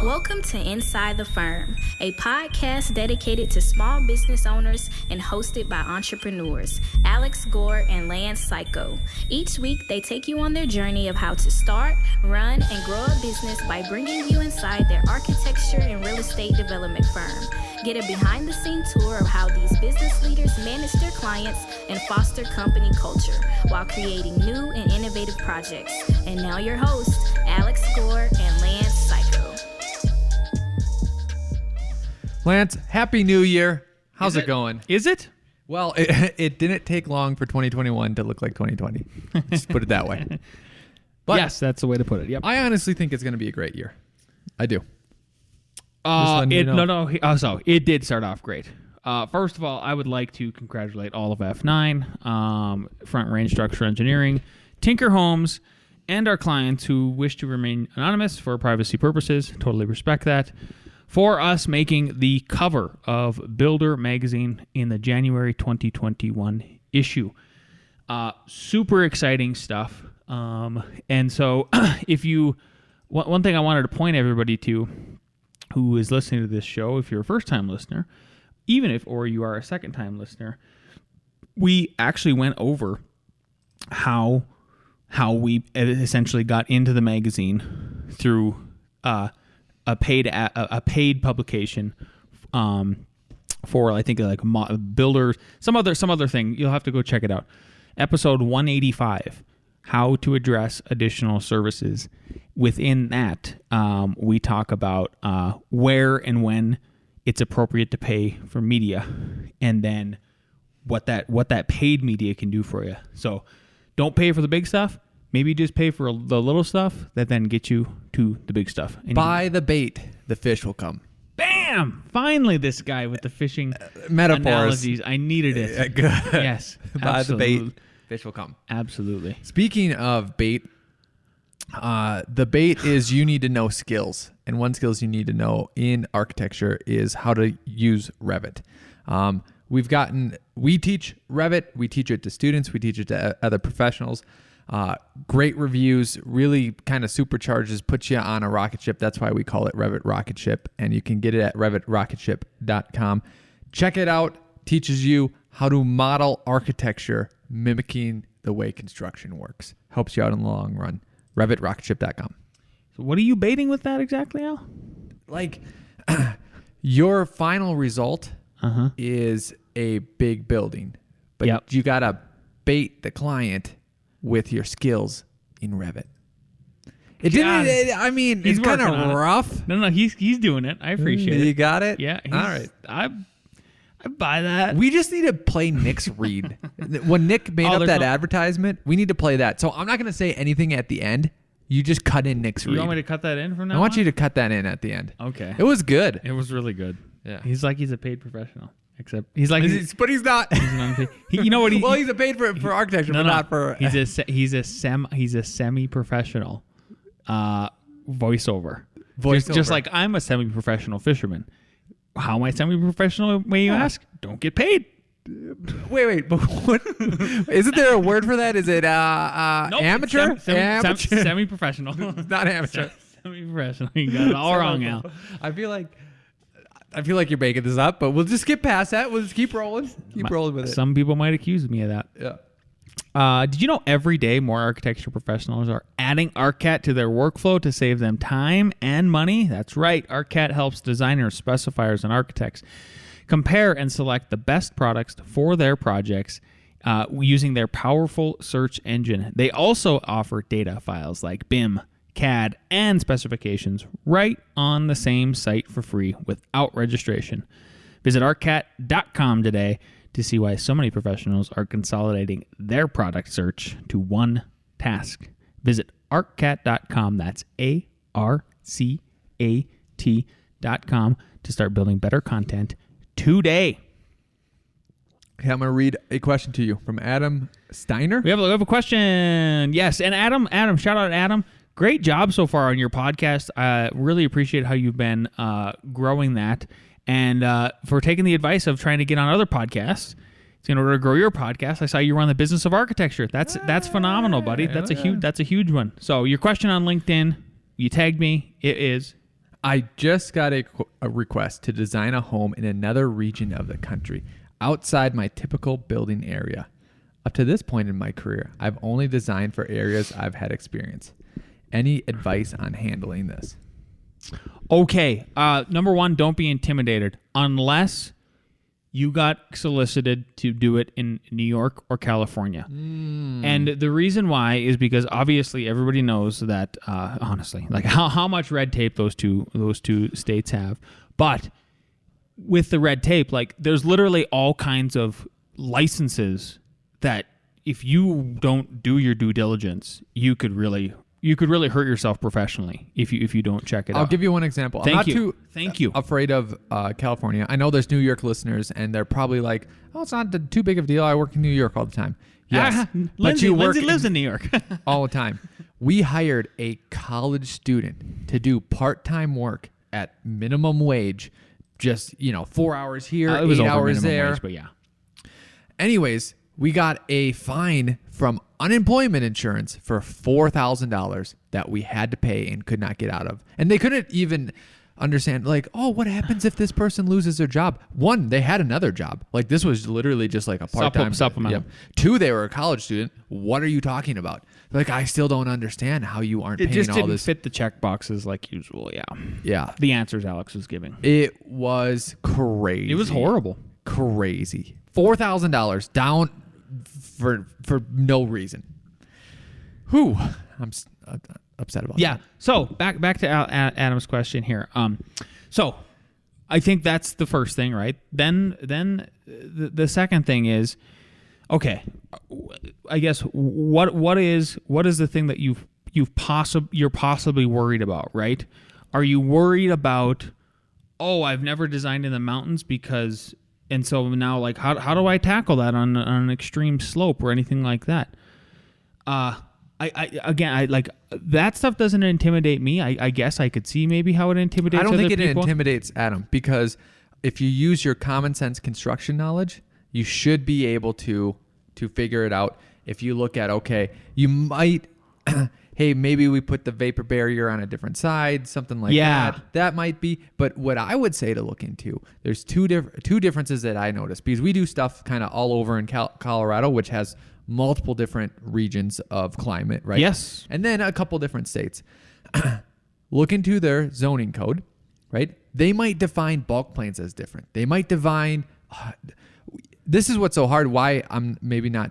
Welcome to Inside the Firm, a podcast dedicated to small business owners and hosted by entrepreneurs, Alex Gore and Lance Cayko. Each week, they take you on their journey of how to start, run, and grow a business by bringing you inside their architecture and real estate development firm. Get a behind-the-scenes tour of how these business leaders manage their clients and foster company culture while creating new and innovative projects. And now your hosts, Alex Gore and Lance Cayko. Lance, Happy New Year. How's it going? Is it? Well, it didn't take long for 2021 to look like 2020. Just put it that way. But yes, that's the way to put it. Yep. I honestly think it's going to be a great year. I do. So it did start off great. First of all, I would like to congratulate all of F9, Front Range Structural Engineering, Tinker Homes, and our clients who wish to remain anonymous for privacy purposes. Totally respect that. For us making the cover of Builder magazine in the January 2021 issue. Super exciting stuff. And so one thing I wanted to point everybody to who is listening to this show, if you're a first-time listener, or you are a second-time listener, we actually went over how we essentially got into the magazine through a paid publication for, I think, like builders, some other thing. You'll have to go check it out. Episode 185, how to address additional services. Within that, we talk about where and when it's appropriate to pay for media, and then what that paid media can do for you. So don't pay for the big stuff. Maybe just pay for the little stuff that then gets you to the big stuff. And buy the bait, the fish will come. Bam! Finally, this guy with the fishing metaphors. Analogies. I needed it. Good. Yes. Buy the bait, fish will come. Absolutely. Speaking of bait, the bait is you need to know skills. And one skills you need to know in architecture is how to use Revit. We teach Revit. We teach it to students. We teach it to other professionals. Great reviews, really kind of supercharges, puts you on a rocket ship. That's why we call it Revit Rocket Ship. And you can get it at revitrocketship.com. Check it out. Teaches you how to model architecture mimicking the way construction works. Helps you out in the long run. revitrocketship.com. So what are you baiting with that exactly, Al? Like your final result is a big building, but you got to bait the client with your skills in Revit. It's kind of rough. No, he's doing it. I appreciate it. You got it? Yeah. All right. I buy that. We just need to play Nick's read. When Nick made up that advertisement, we need to play that. So I'm not going to say anything at the end. You just cut in Nick's read. You want me to cut that in from now on? I want you to cut that in at the end. Okay. It was good. It was really good. Yeah. He's like he's a paid professional. Except he's like, but he's not. You know what? Well, he's a paid for architecture, but not for. He's a semi-professional voiceover. Just like I'm a semi-professional fisherman. How am I semi-professional? May you ask? Don't get paid. Wait, but what? Isn't there a word for that? Is it nope, amateur? Semi-professional. Not amateur. Semi-professional. You got it all wrong, Al. I feel like you're making this up, but we'll just skip past that. We'll just keep rolling. Rolling with it. Some people might accuse me of that. Yeah. Did you know every day more architecture professionals are adding ArcCAD to their workflow to save them time and money? That's right. ArcCAD helps designers, specifiers, and architects compare and select the best products for their projects using their powerful search engine. They also offer data files like BIM, CAD, and specifications right on the same site for free without registration. Visit arccat.com today to see why so many professionals are consolidating their product search to one task. Visit arccat.com, that's ARCAT.com, to start building better content today. Okay, I'm going to read a question to you from Adam Steiner. We have a question. Yes, and Adam, shout out Adam. Great job so far on your podcast. I really appreciate how you've been growing that, and for taking the advice of trying to get on other podcasts. So in order to grow your podcast, I saw you were on the Business of Architecture. That's phenomenal, buddy. That's a huge one. So your question on LinkedIn, you tagged me. It is I just got a request to design a home in another region of the country, outside my typical building area. Up to this point in my career, I've only designed for areas I've had experience. Any advice on handling this? Okay. Number one, don't be intimidated unless you got solicited to do it in New York or California. And the reason why is because obviously everybody knows that, honestly, like how much red tape those two states have. But with the red tape, like there's literally all kinds of licenses that if you don't do your due diligence, you could really hurt yourself professionally if you don't check it out. I'll give you one example. Thank I'm not you. too afraid of California. I know there's New York listeners, and they're probably like, "Oh, it's not too big of a deal. I work in New York all the time." Yes, but you work Lindsay lives in New York all the time. We hired a college student to do part-time work at minimum wage, just 4 hours here, it was 8 over hours minimum there. wage, but yeah. Anyways, we got a fine from unemployment insurance for $4,000 that we had to pay and could not get out of. And they couldn't even understand, like, oh, what happens if this person loses their job? One, they had another job. Like, this was literally just like a part-time supplemental. Yeah. Two, they were a college student. What are you talking about? Like, I still don't understand how you aren't It paying just all didn't this. fit the check boxes like usual, yeah. Yeah. The answers Alex was giving. It was crazy. It was horrible. Crazy. $4,000 down for no reason. Whew. I'm upset about that. Yeah. So back to Adam's question here. So I think that's the first thing, right? Then the second thing is, okay, I guess what is the thing that you're possibly worried about, right? Are you worried about, oh, I've never designed in the mountains because, and so now like how do I tackle that on an extreme slope or anything like that? I like that stuff doesn't intimidate me. I guess I could see maybe how it intimidates I don't other think it people. intimidates Adam, because if you use your common sense construction knowledge, you should be able to figure it out. If you look at, okay, you might, hey, maybe we put the vapor barrier on a different side, something like that. That might be. But what I would say to look into, there's two differences that I noticed, because we do stuff kind of all over in Colorado, which has multiple different regions of climate, right? Yes. And then a couple different states. Look into their zoning code, right? They might define bulk planes as different. They might define, this is what's so hard, why I'm maybe not,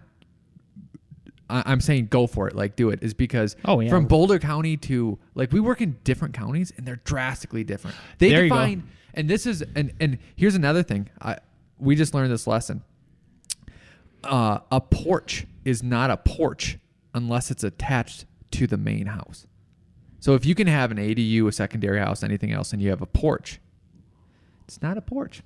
I'm saying go for it, like do it, is because from Boulder County to, like, we work in different counties and they're drastically different. They there define, and this is, and here's another thing. We just learned this lesson. A porch is not a porch unless it's attached to the main house. So if you can have an ADU, a secondary house, anything else, and you have a porch, it's not a porch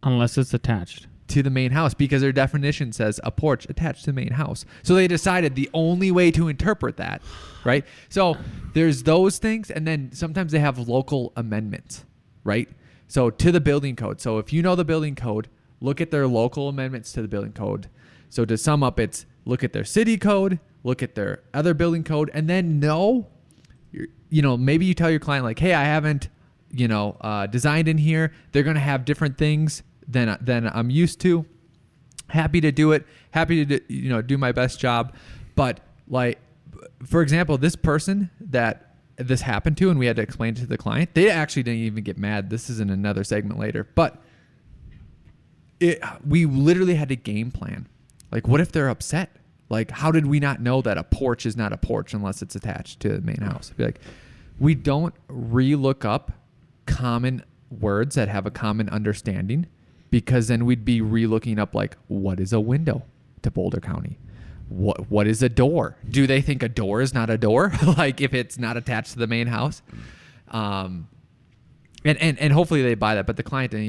Unless it's attached to the main house, because their definition says a porch attached to the main house. So they decided the only way to interpret that, right? So there's those things, and then sometimes they have local amendments, right? So to the building code. So if you know the building code, look at their local amendments to the building code. So to sum up, it's look at their city code, look at their other building code, and then maybe you tell your client, like, hey, I haven't, designed in here. They're going to have different things than I'm used to. Happy to do it. Happy to do my best job. But, like, for example, this person that this happened to and we had to explain it to the client, they actually didn't even get mad. This is in another segment later. But we literally had to game plan. Like, what if they're upset? Like, how did we not know that a porch is not a porch unless it's attached to the main house? Be like, we don't re-look up common words that have a common understanding, because then we'd be re-looking up, like, what is a window to Boulder County? What is a door? Do they think a door is not a door? Like, if it's not attached to the main house? And hopefully they buy that, but the client didn't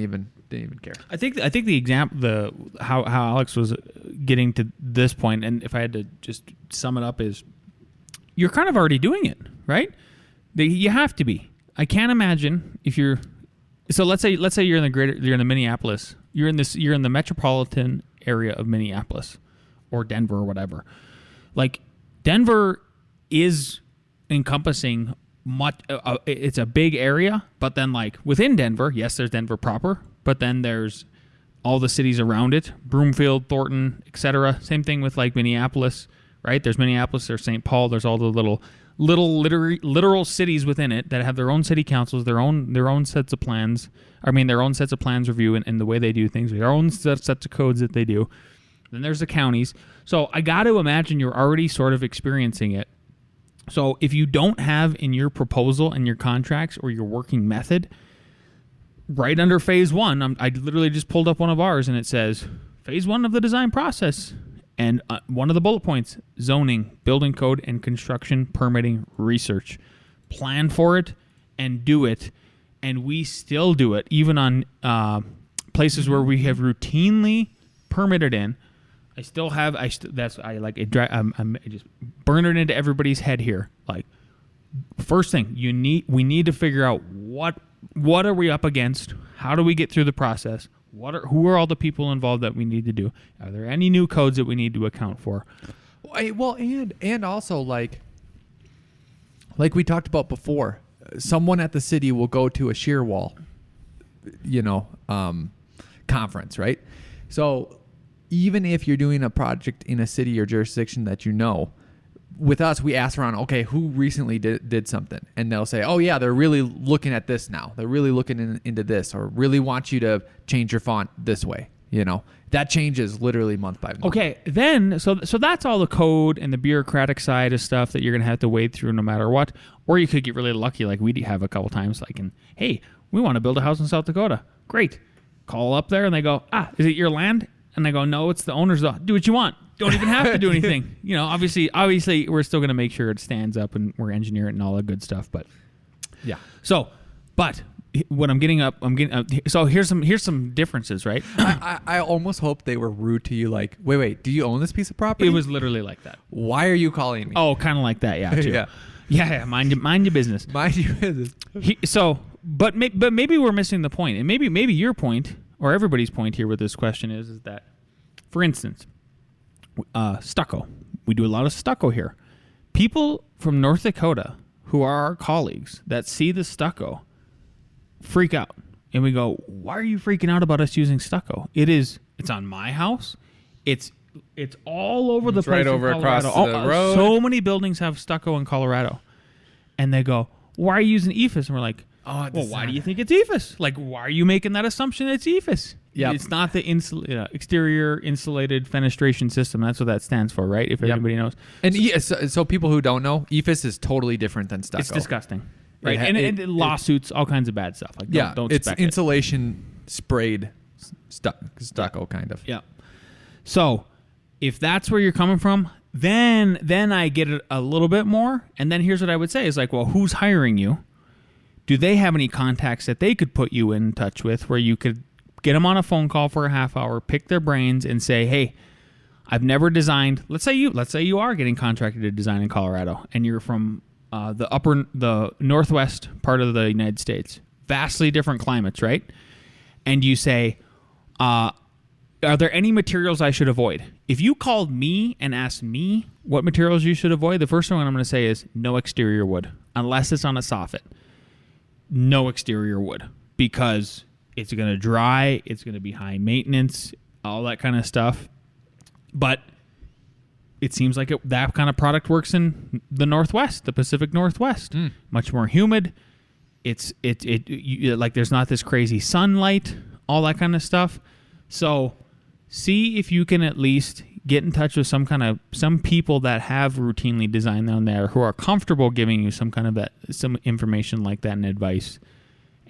even care. I think the example, how Alex was getting to this point, and if I had to just sum it up, is you're kind of already doing it, right? You have to be. I can't imagine if you're. So let's say you're in the Minneapolis, you're in the metropolitan area of Minneapolis, or Denver or whatever. Like, Denver is encompassing it's a big area, but then like within Denver, yes, there's Denver proper, but then there's all the cities around it, Broomfield, Thornton, etc. Same thing with like Minneapolis, right? There's Minneapolis, there's St. Paul, there's all the little literal cities within it that have their own city councils, their own sets of plans. I mean, their own sets of plans review and the way they do things, their own sets of codes that they do. Then there's the counties. So I got to imagine you're already sort of experiencing it. So if you don't have in your proposal and your contracts or your working method, right under phase 1, I literally just pulled up one of ours and it says phase 1 of the design process. And one of the bullet points, zoning, building code, and construction permitting research. Plan for it and do it. And we still do it, even on places where we have routinely permitted in. I still have, I'm just burning it into everybody's head here. Like, first thing, we need to figure out what are we up against? How do we get through the process? Who are all the people involved that we need to do? Are there any new codes that we need to account for? Well, and also like we talked about before, someone at the city will go to a shear wall, conference, right? So even if you're doing a project in a city or jurisdiction that with us, we ask around, okay, who recently did something? And they'll say, oh, yeah, they're really looking at this now. They're really looking into this, or really want you to change your font this way. That changes literally month by month. Okay, then, so that's all the code and the bureaucratic side of stuff that you're going to have to wade through no matter what. Or you could get really lucky like we have a couple times, hey, we want to build a house in South Dakota. Great. Call up there and they go, is it your land? And I go, no, it's the owner's. Do what you want. Don't even have to do anything. Obviously, we're still going to make sure it stands up and we're engineering it and all that good stuff. But yeah. So, but what I'm getting so here's some differences, right? I almost hope they were rude to you. Like, wait, do you own this piece of property? It was literally like that. Why are you calling me? Oh, kind of like that, yeah. Too. Yeah. Mind your business. Mind your business. But maybe we're missing the point, and maybe your point or everybody's point here with this question is that, for instance, stucco. We do a lot of stucco here. People from North Dakota who are our colleagues that see the stucco freak out. And we go, why are you freaking out about us using stucco? It's on my house. It's all over the place. Right over across the road. So many buildings have stucco in Colorado. And they go, why are you using EFS? And we're like, why do you think it's EFS? Like, why are you making that assumption it's EFS? Yeah, it's not the exterior insulated fenestration system. That's what that stands for, right? If everybody knows. And so people who don't know, EFS is totally different than stucco. It's disgusting, right? And lawsuits, all kinds of bad stuff. Like, don't it's spec insulation sprayed stucco, kind of. Yeah. So if that's where you're coming from, then I get it a little bit more. And then here's what I would say is like, well, who's hiring you? Do they have any contacts that they could put you in touch with where you could get them on a phone call for a half hour, pick their brains, and say, hey, I've never designed. Let's say you are getting contracted to design in Colorado, and you're from the northwest part of the United States, vastly different climates, right? And you say, are there any materials I should avoid? If you called me and asked me what materials you should avoid, the first thing I'm going to say is no exterior wood, unless it's on a soffit. No exterior wood, because it's going to dry, it's going to be high maintenance, all that kind of stuff. But it seems like that kind of product works in the Northwest, the Pacific Northwest. Much more humid. Like there's not this crazy sunlight, all that kind of stuff. So see if you can at least get in touch with some people that have routinely designed down there who are comfortable giving you some information like that and advice,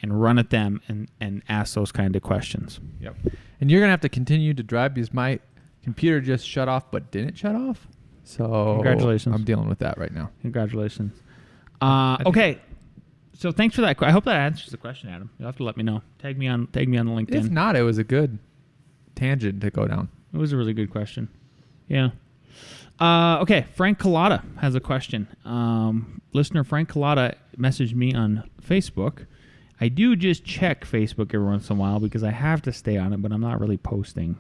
and run at them and ask those kind of questions. Yep. And you're going to have to continue to drive because my computer just shut off but didn't shut off. So congratulations. I'm dealing with that right now. Congratulations. Okay. So thanks for that. I hope that answers the question, Adam. You'll have to let me know. Tag me on the LinkedIn. If not, it was a good tangent to go down. It was a really good question. Yeah. Okay. Frank Collada has a question. Listener Frank Collada messaged me on Facebook. I do just check Facebook every once in a while because I have to stay on it, but I'm not really posting.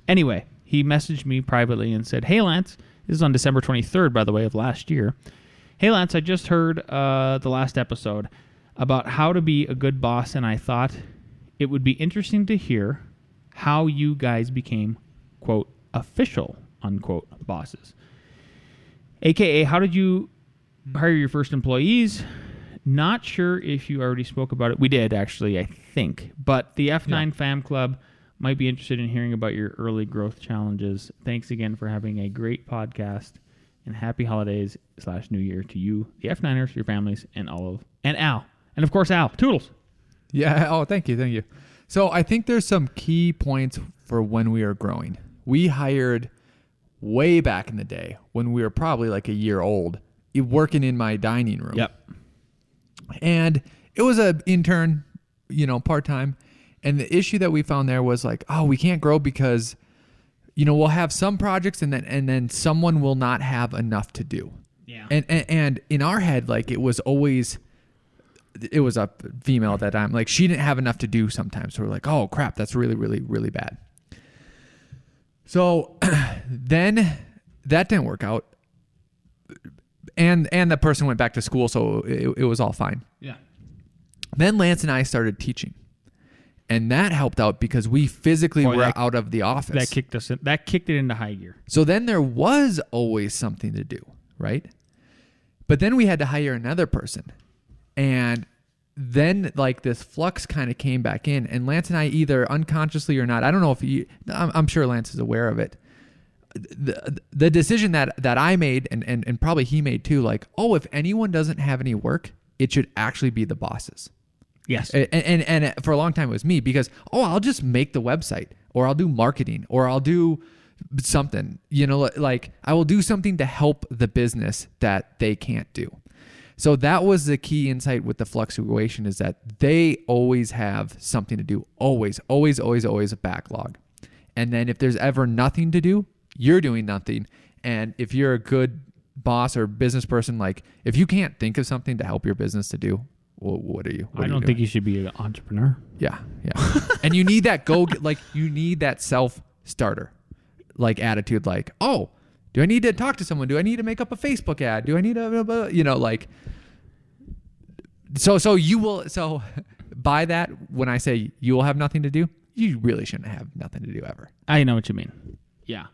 Anyway, he messaged me privately and said, hey, Lance, this is on December 23rd, by the way, of last year. Hey, Lance, I just heard the last episode about how to be a good boss, and I thought it would be interesting to hear how you guys became, quote, official, unquote, bosses. AKA, how did you hire your first employees? Not sure if you already spoke about it. We did, actually, I think. But the F9 Fam Club might be interested in hearing about your early growth challenges. Thanks again for having a great podcast, and happy holidays / New Year to you, the F9ers, your families, and Al. And of course, Al. Toodles. Yeah. Oh, thank you. So I think there's some key points for when we are growing. We hired way back in the day when we were probably like a year old, working in my dining room. Yep. And it was an intern, part-time. And the issue that we found there was like, we can't grow because, we'll have some projects and then someone will not have enough to do. Yeah. And in our head, like it was a female at that time. Like she didn't have enough to do sometimes. So we're like, oh crap, that's really, really, really bad. So then that didn't work out. And the person went back to school, so it was all fine. Yeah. Then Lance and I started teaching. And that helped out because we physically were out of the office. That kicked it into high gear. So then there was always something to do, right? But then we had to hire another person. And then like this flux kind of came back in, and Lance and I, either unconsciously or not, I don't know if I'm sure Lance is aware of it. The decision that I made and probably he made too, like, if anyone doesn't have any work, it should actually be the bosses. Yes. And for a long time it was me because, I'll just make the website, or I'll do marketing, or I'll do something, like I will do something to help the business that they can't do. So that was the key insight with the fluctuation, is that they always have something to do. Always a backlog. And then if there's ever nothing to do, you're doing nothing. And if you're a good boss or business person, like if you can't think of something to help your business to do, what are you? I don't think you should be an entrepreneur. Yeah. And you need that you need that self-starter like attitude, like, do I need to talk to someone? Do I need to make up a Facebook ad? Do I need so by that, when I say you will have nothing to do, you really shouldn't have nothing to do ever. I know what you mean. Yeah.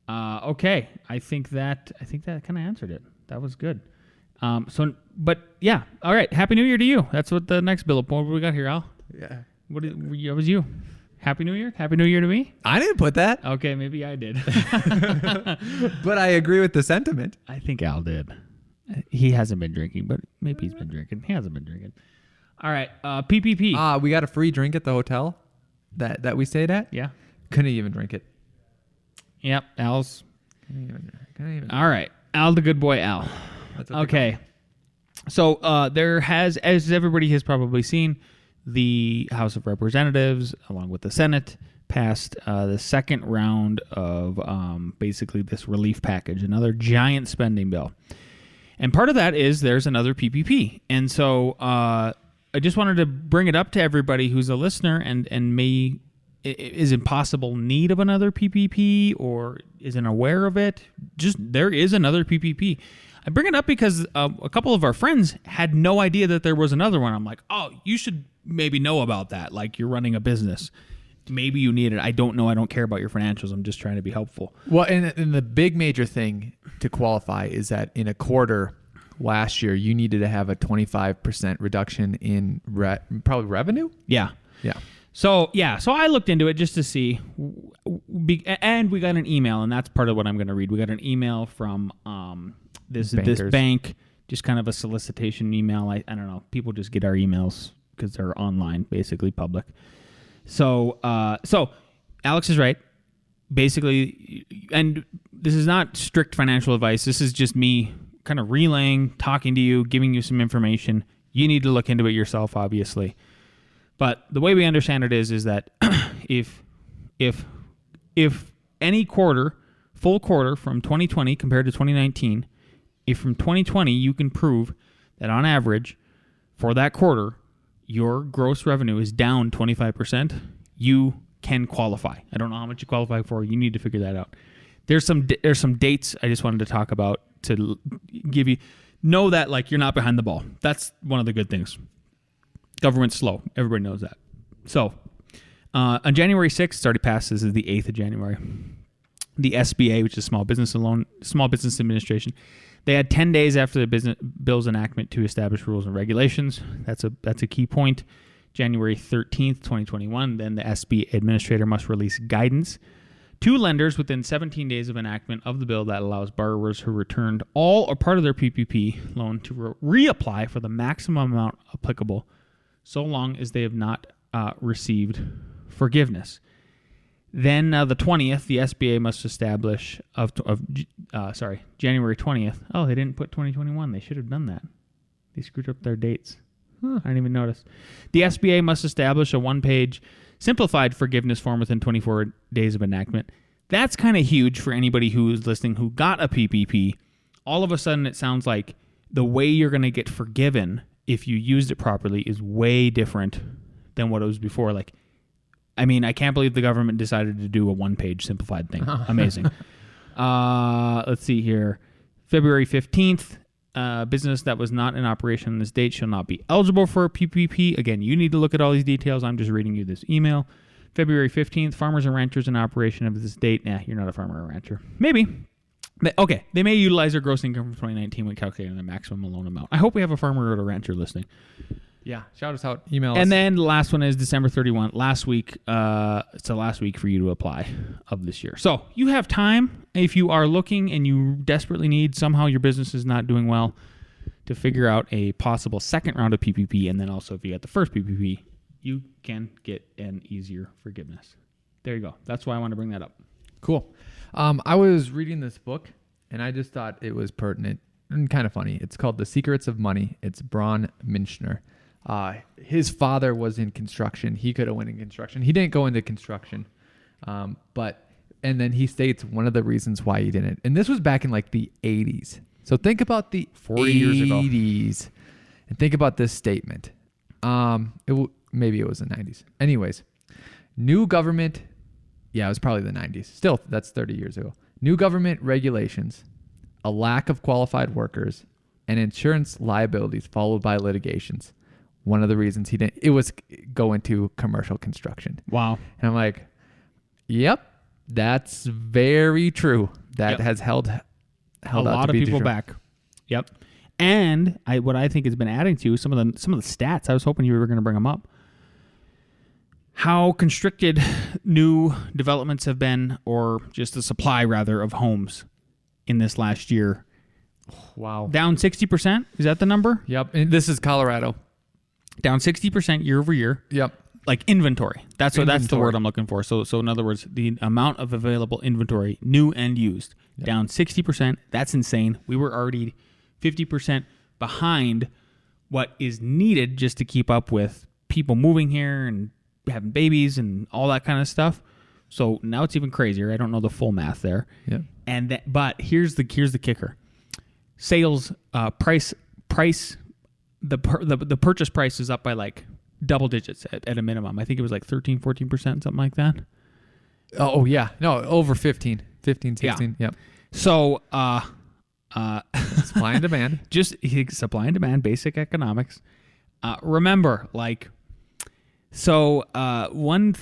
Okay. I think that kind of answered it. That was good. But yeah. All right. Happy New Year to you. That's what the next bullet point we got here, Al. Yeah. What was you? Happy New Year? Happy New Year to me? I didn't put that. Okay, maybe I did. But I agree with the sentiment. I think Al did. He hasn't been drinking, but maybe he's been drinking. He hasn't been drinking. All right, PPP. We got a free drink at the hotel that we stayed at. Yeah. Couldn't even drink it. Yep, Al's. Couldn't even. All right, Al, the good boy, Al. That's okay. So there has, as everybody has probably seen, the House of Representatives, along with the Senate, passed the second round of basically this relief package, another giant spending bill. And part of that is there's another PPP. And so I just wanted to bring it up to everybody who's a listener and is in possible need of another PPP or isn't aware of it. Just there is another PPP. I bring it up because a couple of our friends had no idea that there was another one. I'm like, you should maybe know about that. Like, you're running a business. Maybe you need it. I don't know. I don't care about your financials. I'm just trying to be helpful. Well, and the big major thing to qualify is that in a quarter last year, you needed to have a 25% reduction in probably revenue. Yeah. So I looked into it just to see, and we got an email, and that's part of what I'm going to read. We got an email from this bank, just kind of a solicitation email. I don't know. People just get our emails because they're online, basically public. So Alex is right. Basically, and this is not strict financial advice. This is just me kind of relaying, talking to you, giving you some information. You need to look into it yourself, obviously. But the way we understand it is that if any full quarter from 2020 compared to 2019, if from 2020 you can prove that on average for that quarter your gross revenue is down 25%, you can qualify. I don't know how much you qualify for. You need to figure that out. There's some dates I just wanted to talk about give you know that like you're not behind the ball. That's one of the good things. Government's slow. Everybody knows that. So on January 6th, it's already passed. This is the 8th of January. The SBA, which is Small Business Administration, they had 10 days after the bill's enactment to establish rules and regulations. That's a key point. January 13th, 2021, then the SBA administrator must release guidance to lenders within 17 days of enactment of the bill that allows borrowers who returned all or part of their PPP loan to reapply for the maximum amount applicable so long as they have not received forgiveness. Then the 20th, the SBA must establish January 20th. Oh, they didn't put 2021. They should have done that. They screwed up their dates. I didn't even notice. The SBA must establish a one-page simplified forgiveness form within 24 days of enactment. That's kind of huge for anybody who's listening who got a PPP. All of a sudden, it sounds like the way you're going to get forgiven if you used it properly is way different than what it was before. Like, I mean, I can't believe the government decided to do a one-page simplified thing. Amazing. Let's see here. February 15th, business that was not in operation on this date shall not be eligible for a PPP. Again, you need to look at all these details. I'm just reading you this email. February 15th, farmers and ranchers in operation of this date. Nah, you're not a farmer or rancher. Maybe. They may utilize their gross income from 2019 when calculating the maximum loan amount. I hope we have a farmer or a rancher listening. Yeah, shout us out. Email us. And then the last one is December 31. Last week, it's the last week for you to apply of this year. So you have time if you are looking and you desperately need, somehow your business is not doing well, to figure out a possible second round of PPP. And then also if you got the first PPP, you can get an easier forgiveness. There you go. That's why I want to bring that up. Cool. I was reading this book and I just thought it was pertinent and kind of funny. It's called The Secrets of Money. It's Braun Minchner. His father was in construction. He could have went in construction. He didn't go into construction. And then he states one of the reasons why he didn't. And this was back in like the 80s. So think about the 40 years ago. 80s and think about this statement. Maybe it was the 90s. Anyways, new government. Yeah, it was probably the 90s. Still, that's 30 years ago. New government regulations, a lack of qualified workers, and insurance liabilities followed by litigations. One of the reasons he didn't, it was go into commercial construction. Wow. And I'm like, yep, that's very true. That has held a out lot to of be people true. back. Yep. And what I think has been adding to some of the stats. I was hoping you were going to bring them up. How constricted new developments have been, or just the supply rather of homes in this last year. Wow. Down 60%. Is that the number? Yep. And this is Colorado. Down 60% year over year. Yep. Like inventory. That's the word I'm looking for. So in other words, the amount of available inventory, new and used, down 60%. That's insane. We were already 50% behind what is needed just to keep up with people moving here and having babies and all that kind of stuff. So now it's even crazier. I don't know the full math there. Yeah. But here's the kicker. Sales price. The purchase price is up by like double digits at a minimum. I think it was like 13, 14%, something like that. Oh yeah. No, over 15, 16. Yeah. Yep. So, supply and demand. Just supply and demand, basic economics. Remember, like, so one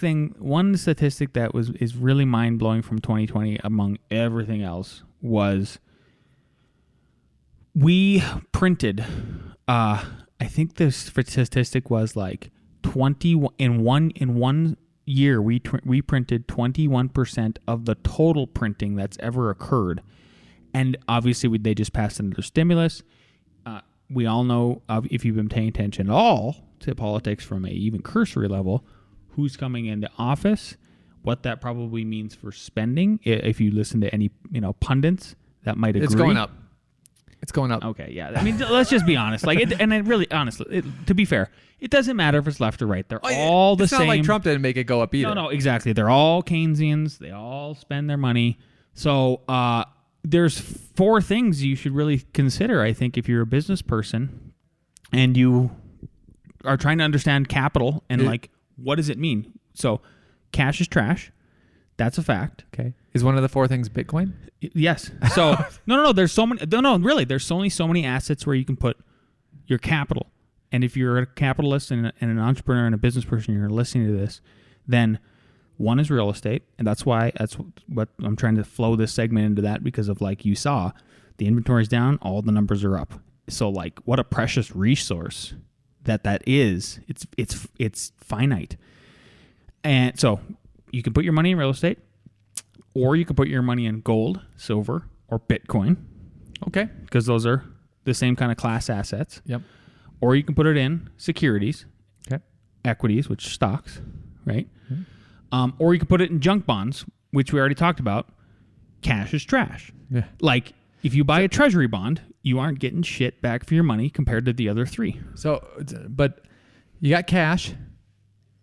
statistic that is really mind blowing from 2020 among everything else was we printed. I think the statistic was like 20 in one year. We printed 21% of the total printing that's ever occurred, and obviously they just passed another stimulus. We all know, if you've been paying attention at all to politics from a even cursory level, who's coming into office, what that probably means for spending. If you listen to any pundits, that might agree. It's going up. It's going up. Okay, yeah. I mean, let's just be honest. Like, to be fair, it doesn't matter if it's left or right. They're all the same. It's not like Trump didn't make it go up either. No, exactly. They're all Keynesians. They all spend their money. So there's 4 things you should really consider, I think, if you're a business person and you are trying to understand capital and, what does it mean? So cash is trash. That's a fact. Okay. Is one of the 4 things Bitcoin? Yes. So no. There's so many. No, really. There's only so many assets where you can put your capital. And if you're a capitalist and an entrepreneur and a business person, you're listening to this, then one is real estate, and that's what I'm trying to flow this segment into that, because of, like you saw, the inventory's down, all the numbers are up. So like, what a precious resource that is. It's finite. And so you can put your money in real estate, or you can put your money in gold, silver, or Bitcoin. Okay. Because those are the same kind of class assets. Yep. Or you can put it in securities, Okay. equities, which stocks, right? Mm-hmm. Or you can put it in junk bonds, which we already talked about. Cash is trash. Yeah. Like, if you buy a treasury bond, you aren't getting shit back for your money compared to the other 3. So, but you got cash,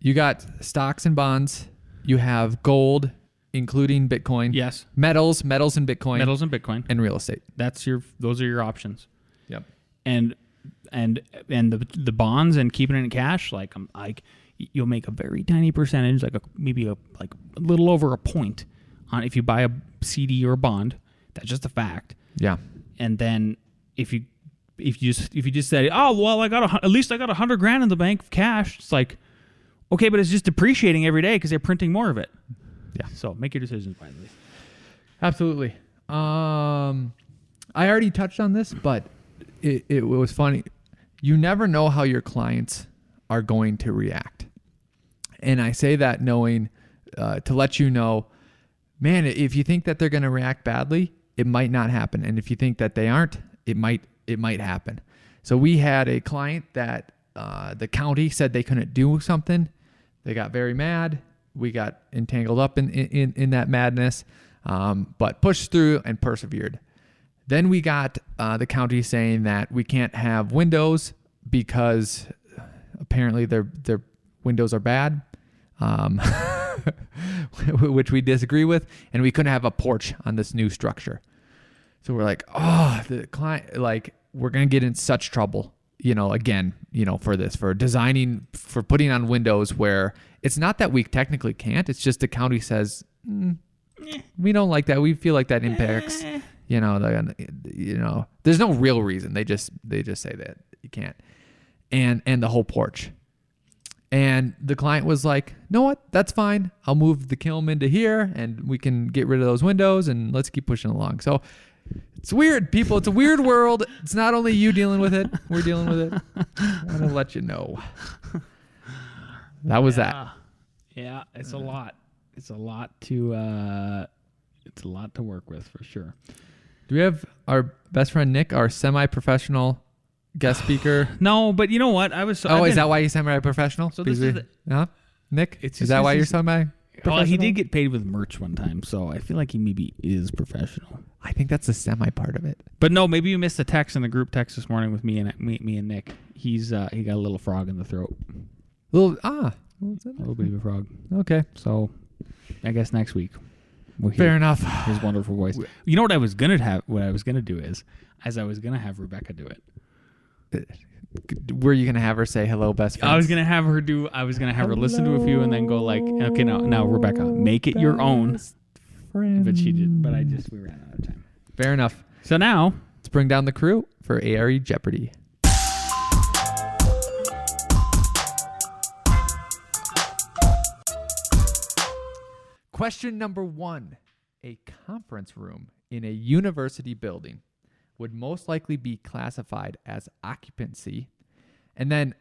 you got stocks and bonds, you have gold, including Bitcoin. Yes. Metals and Bitcoin. Metals and Bitcoin. And real estate. Those are your options. Yep. And the bonds and keeping it in cash, like you'll make a very tiny percentage, maybe a little over a point on if you buy a CD or a bond. That's just a fact. Yeah. And then if you just say, oh well, at least I got $100,000 in the bank of cash. It's like, okay, but it's just depreciating every day because they're printing more of it. Yeah. So make your decisions wisely. Absolutely. I already touched on this, but it was funny. You never know how your clients are going to react. And I say that knowing to let you know, man, if you think that they're going to react badly, it might not happen. And if you think that they aren't, it might happen. So we had a client that the county said they couldn't do something. They got very mad. We got entangled up in that madness, but pushed through and persevered. Then we got the county saying that we can't have windows because apparently their windows are bad, which we disagree with, and we couldn't have a porch on this new structure. So we're like, oh, the client, like, we're gonna get in such trouble, again, for this, for designing, for putting on windows where it's not that we technically can't. It's just the county says we don't like that. We feel like that impacts. There's no real reason. They just say that you can't. And the whole porch. And the client was like, "Know what? That's fine. I'll move the kiln into here and we can get rid of those windows and let's keep pushing along." So it's weird, people. It's a weird world. It's not only you dealing with it. We're dealing with it. I want to let you know. That was that. Yeah, it's a lot. It's a lot to work with for sure. Do we have our best friend Nick, our semi-professional guest speaker? No, but you know what? Is that why he's semi-professional? So this is Nick? Is that why you're semi-professional? Well, he did get paid with merch one time, so I feel like he maybe is professional. I think that's the semi part of it. But no, maybe you missed the text in the group text this morning with me and Nick. He got a little frog in the throat. Little baby frog. Okay. So I guess next week we'll hear Fair enough. His wonderful voice. You know what I was gonna have? What I was gonna do is, I was gonna have Rebecca do it. Were you gonna have her say hello, best friend? I was gonna have her listen to a few and then go like, okay, now Rebecca, make it your own. Friend. But she did. But we ran out of time. Fair enough. So now let's bring down the crew for ARE Jeopardy. Question number 1. A conference room in a university building would most likely be classified as occupancy. And then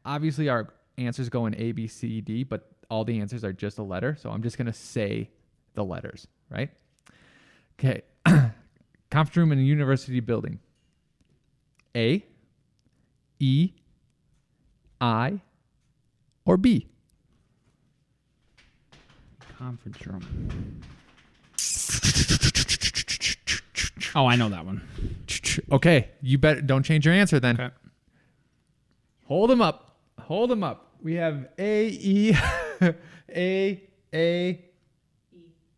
obviously our answers go in A, B, C, D, but all the answers are just a letter. So I'm just going to say the letters, right? Okay. Conference room in a university building. A, E, I, or B? Conference room. Oh, I know that one. Okay, you don't change your answer then. Okay. Hold them up. We have A, E, A, E.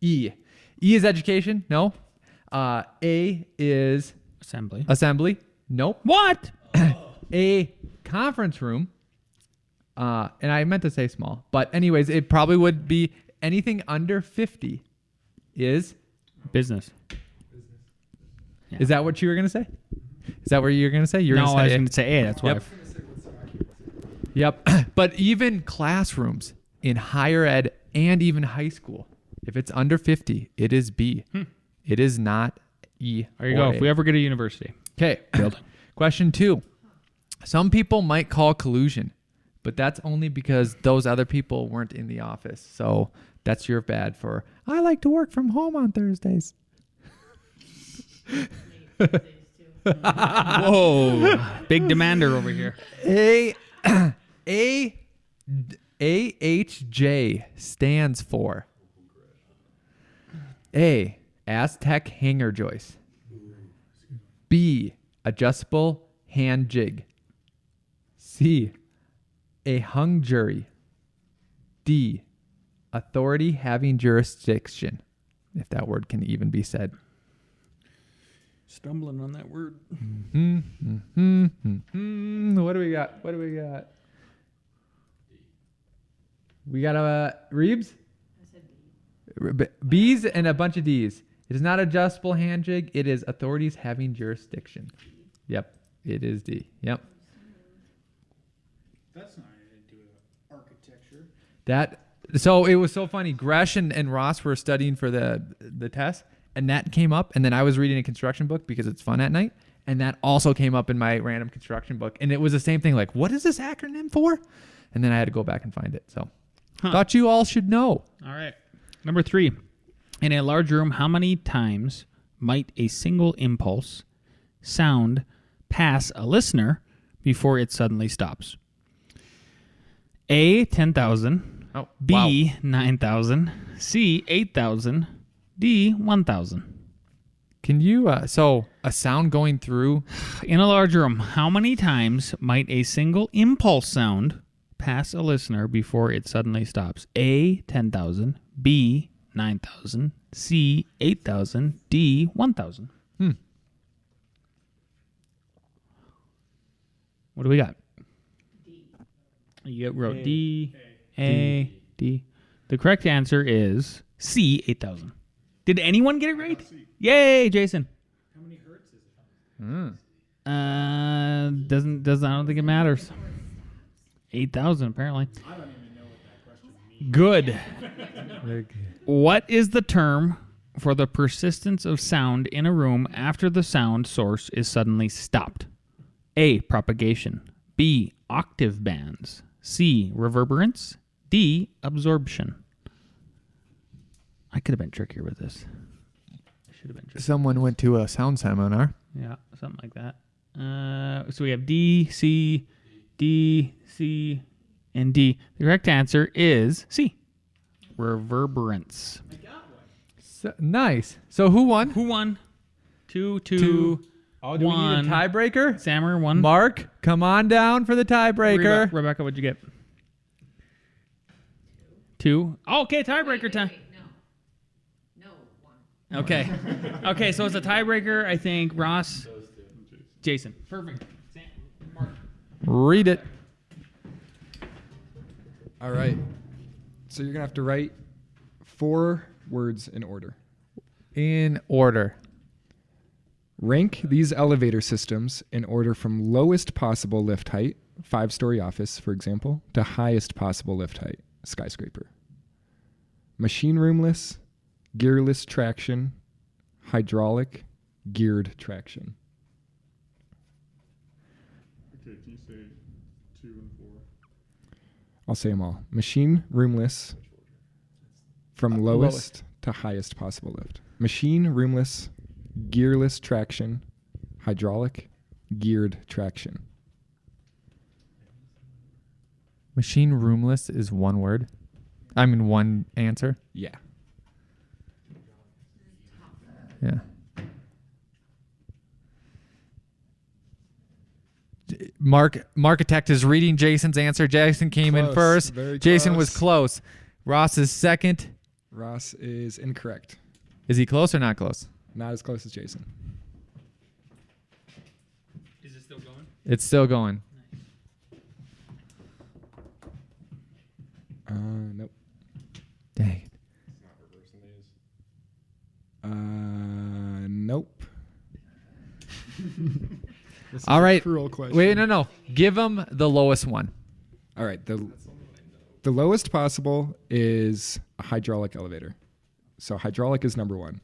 E is education. No. A is assembly. Nope. What? A conference room. And I meant to say small, but anyways, it probably would be anything under 50 is Business. Yeah. Is that what you were going to say? Is that what you were going to say? You're No, gonna I was say going to say A. That's why. Yep. Yep. But even classrooms in higher ed and even high school, if it's under 50, it is B. It is not E. There you go. A. If we ever get a university. Okay. Question 2. Some people might call collusion, but that's only because those other people weren't in the office. So that's your bad for, I like to work from home on Thursdays. Whoa. Big demander over here. AHJ stands for A, Aztec hanger joist. B, adjustable hand jig. C, a hung jury. D, authority having jurisdiction, if that word can even be said. Stumbling on that word. What do we got? We got Reeves? I said B. B's and a bunch of D's. It is not adjustable hand jig. It is authorities having jurisdiction. Yep. It is D. Yep. That's not anything to do with architecture. So it was so funny. Gresh and Ross were studying for the test, and that came up. And then I was reading a construction book because it's fun at night. And that also came up in my random construction book. And it was the same thing. Like, what is this acronym for? And then I had to go back and find it. So thought you all should know. All right. Number 3. In a large room, how many times might a single impulse sound pass a listener before it suddenly stops? A, 10,000. Oh, B, 9,000. C, 8,000. D, 1,000. Can you, so a sound going through? In a large room, how many times might a single impulse sound pass a listener before it suddenly stops? A, 10,000. B, 9,000. C, 8,000. D, 1,000. What do we got? D. You wrote D, A, D. The correct answer is C, 8,000. Did anyone get it right? Yay, Jason. How many hertz is it? Doesn't I don't think it matters. 8,000 apparently. I don't even know what that question means. Good. What is the term for the persistence of sound in a room after the sound source is suddenly stopped? A, propagation. B, octave bands. C, reverberance. D, absorption. I could have been trickier with this. I should have been trickier. Someone went to a sound seminar. Yeah, something like that. So we have D, C, D, C, and D. The correct answer is C, reverberance. I got one. So, nice. So who won? Who won? Two. Oh, do we one. need a tiebreaker? Sammer won. Mark, come on down for the tiebreaker. Rebecca, what'd you get? 2. Oh, okay, tiebreaker time. Wait, no, 1. Okay. Okay, so it's a tiebreaker. I think Ross, Jason. Perfect. Mark. Read it. All right. So you're going to have to write 4 words in order. In order. Rank these elevator systems in order from lowest possible lift height, 5-story office, for example, to highest possible lift height, skyscraper. Machine roomless, gearless traction, hydraulic, geared traction. Okay, can you say 2 and 4? I'll say them all. Machine roomless, from lowest to highest possible lift. Machine roomless, gearless traction, hydraulic, geared traction. Machine roomless is one word. I mean, one answer. Yeah. Yeah. Markitect is reading Jason's answer. Jason came in Close. first. Very Jason was close. close. Ross is second. Ross is incorrect. Is he close or not close? Not as close as Jason. Is it still going? It's still going. Nope. Dang. This is All a right. cruel question. Wait, no. Give them the lowest one. All right. The lowest possible is a hydraulic elevator. So hydraulic is number one.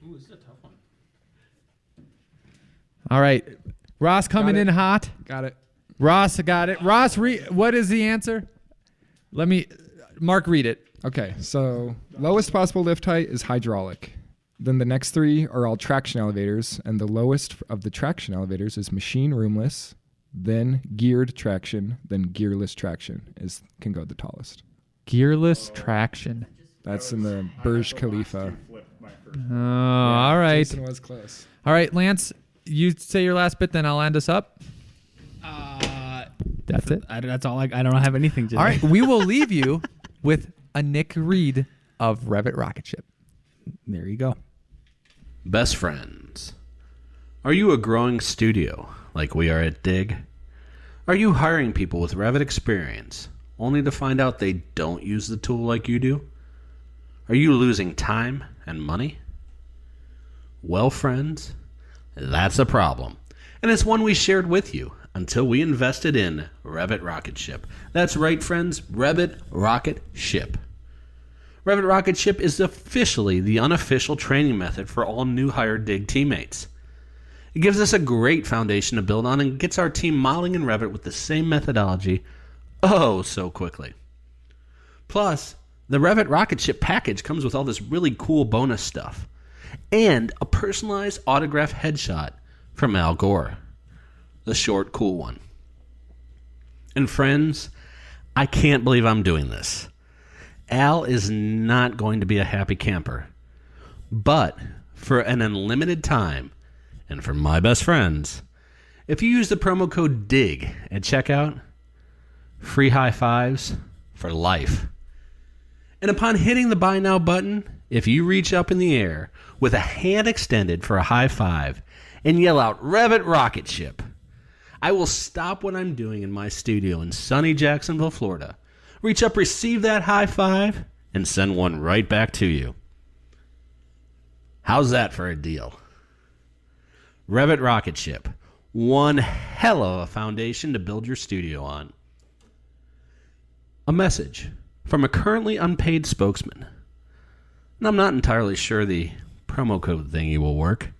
Ooh, this is a tough one. All right. Ross coming Got it. in hot. Got it. Ross got it. Ross, what is the answer? Mark, read it. Okay. So lowest possible lift height is hydraulic. Then the next three are all traction elevators, and the lowest of the traction elevators is machine roomless, then geared traction, then gearless traction can go the tallest. Gearless traction. That's in the Burj Khalifa. Oh, all right. Jason was close. All right, Lance, you say your last bit, then I'll end us up. That's it. That's all. I don't have anything today. All right, we will leave you with a Nick Reed of Revit Rocket Ship. There you go. Best friends. Are you a growing studio like we are at Dig? Are you hiring people with Revit experience only to find out they don't use the tool like you do? Are you losing time and money? Well, friends, that's a problem. And it's one we shared with you until we invested in Revit Rocket Ship. That's right, friends, Revit Rocket Ship. Revit Rocket Ship is officially the unofficial training method for all new hire Dig teammates. It gives us a great foundation to build on and gets our team modeling in Revit with the same methodology so quickly. Plus, the Revit Rocket Ship package comes with all this really cool bonus stuff and a personalized autograph headshot from Al Gore, the short, cool one. And friends, I can't believe I'm doing this. Al is not going to be a happy camper, but for an unlimited time, and for my best friends, if you use the promo code DIG at checkout, free high fives for life. And upon hitting the buy now button, if you reach up in the air with a hand extended for a high five and yell out Revit Rocket Ship, I will stop what I'm doing in my studio in sunny Jacksonville, Florida, reach up, receive that high five, and send one right back to you. How's that for a deal? Revit Rocket Ship, one hell of a foundation to build your studio on. A message from a currently unpaid spokesman. And I'm not entirely sure the promo code thingy will work,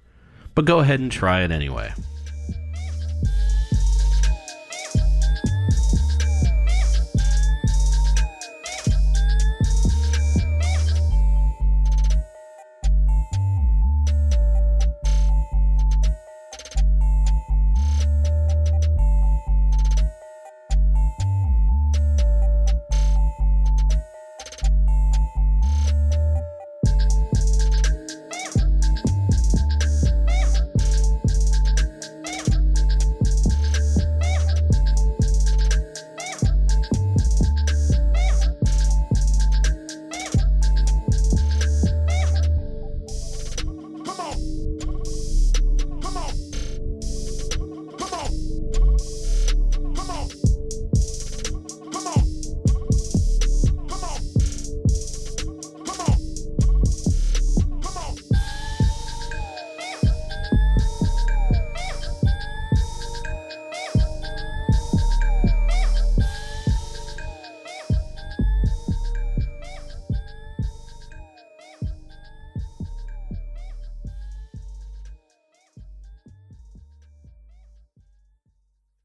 but go ahead and try it anyway.